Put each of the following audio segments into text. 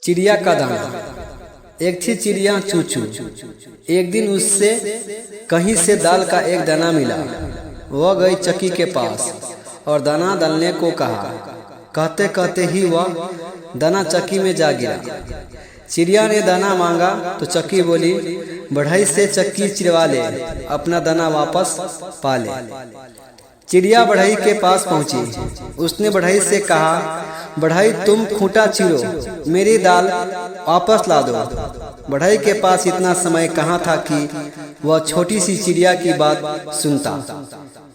चिड़िया का दाना। एक थी चिड़िया चूचू। एक दिन उससे कहीं से दाल का एक दाना मिला। वह गई चक्की के पास और दाना डालने को कहा। कहते कहते ही वह दाना चक्की में जा गिरा। चिड़िया ने दाना मांगा तो चक्की बोली, बढ़ई से चक्की चिरवा ले, अपना दाना वापस पा ले। चिड़िया बढ़ई के पास पहुंची। उसने बढ़ई से कहा, बढ़ई तुम खूंटा चिरो, मेरी दाल वापस ला दो। बढ़ई के पास इतना समय कहाँ था कि वह छोटी सी चिड़िया की बात सुनता।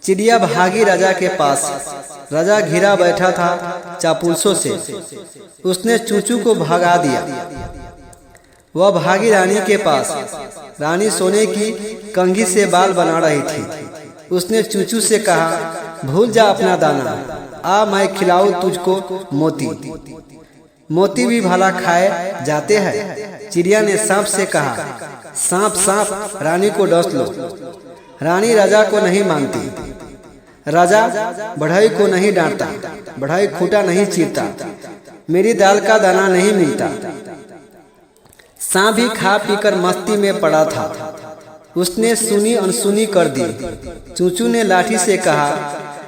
चिड़िया भागी राजा के पास। राजा घिरा बैठा था चापुलसों से। उसने चूचू को भगा दिया। वह भागी रानी के पास। रानी सोने की कंघी से बाल बना रही थी। उसने चूचू से कहा, भूल जा अपना दाना, आ मैं खिलाऊं तुझको मोती। मोती भी भला खाए जाते हैं। चिड़िया ने सांप से कहा, सांप सांप रानी को डस लो। रानी राजा को नहीं मानती। राजा बढ़ई को नहीं डांटता। बढ़ई खूंटा नहीं चीरता। मेरी दाल का दाना नहीं मिलता। सांप भी खा पीकर मस्ती में पड़ा था। उसने सुनी अनसुनी कर दी। चूचू ने लाठी से कहा,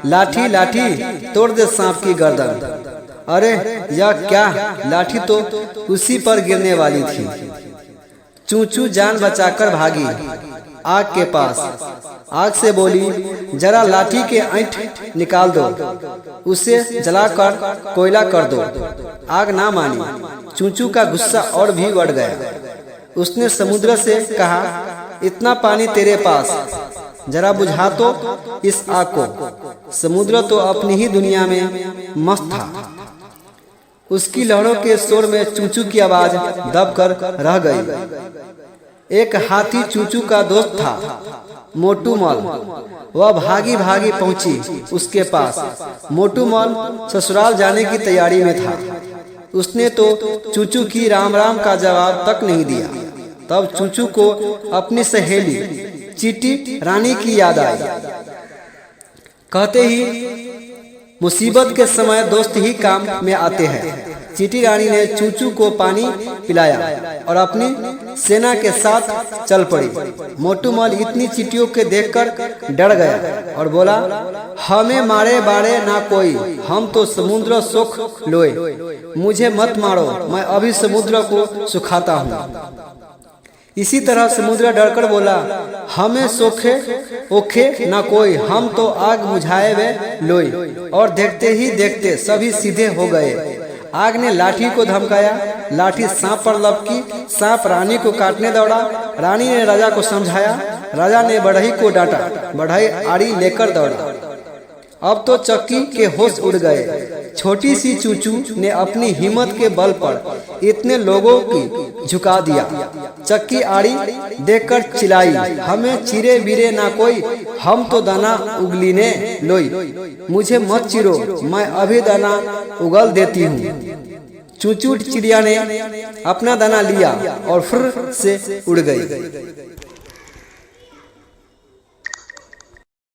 लाठी लाठी तोड़ दे सांप की गर्दन। अरे यह क्या, लाठी तो उसी पर गिरने वाली थी। चूचू जान बचाकर भागी आग के पास। आग से बोली, जरा लाठी के ऐंठ निकाल दो, उसे जलाकर कोयला कर दो। आग ना मानी। चूचू का गुस्सा और भी बढ़ गया। उसने समुद्र से कहा, इतना पानी तेरे पास, जरा बुझा तो इस आग को। समुद्र तो अपनी ही दुनिया में मस्त था। उसकी लहरों के शोर में चूचू की आवाज दब कर रह गई। एक हाथी चूचू का दोस्त था, मोटू मल। वह भागी भागी पहुंची उसके पास। मोटू मल ससुराल जाने की तैयारी में था। उसने तो चूचू की राम राम का जवाब तक नहीं दिया। तब चूचू को अपनी सहेली चीटी रानी की याद आई। कहते ही मुसीबत के समय दोस्त ही काम में आते हैं। चीटी रानी ने चूचू को पानी पिलाया और अपनी सेना के साथ चल पड़ी। मोटू मल इतनी चीटियों के देखकर डर गया और बोला, हमें मारे बारे ना कोई, हम तो समुद्र सुख लोए। मुझे मत मारो, मैं अभी समुद्र को सुखाता हूँ। इसी तरह समुद्र डरकर बोला, हमें सोखे ओखे ना कोई, हम तो आग बुझाए वे लोई। और देखते ही देखते सभी सीधे हो गए। आग ने लाठी को धमकाया। लाठी सांप पर लपकी। सांप रानी को काटने दौड़ा। रानी ने राजा को समझाया। राजा ने बढ़ई को डांटा। बढ़ई आड़ी लेकर दौड़ा। अब तो चक्की के होश उड़ गए। छोटी सी चूचू ने अपनी हिम्मत के बल पर इतने लोगों की झुका दिया। चक्की आड़ी देखकर चिल्लाई, हमें चिरे बिरे ना कोई, हम तो दाना उगलीने लोई। मुझे मत चिरो, मैं अभी दाना उगल देती हूँ। चूचू चिड़िया ने अपना दाना लिया और फुर्र से उड़ गई।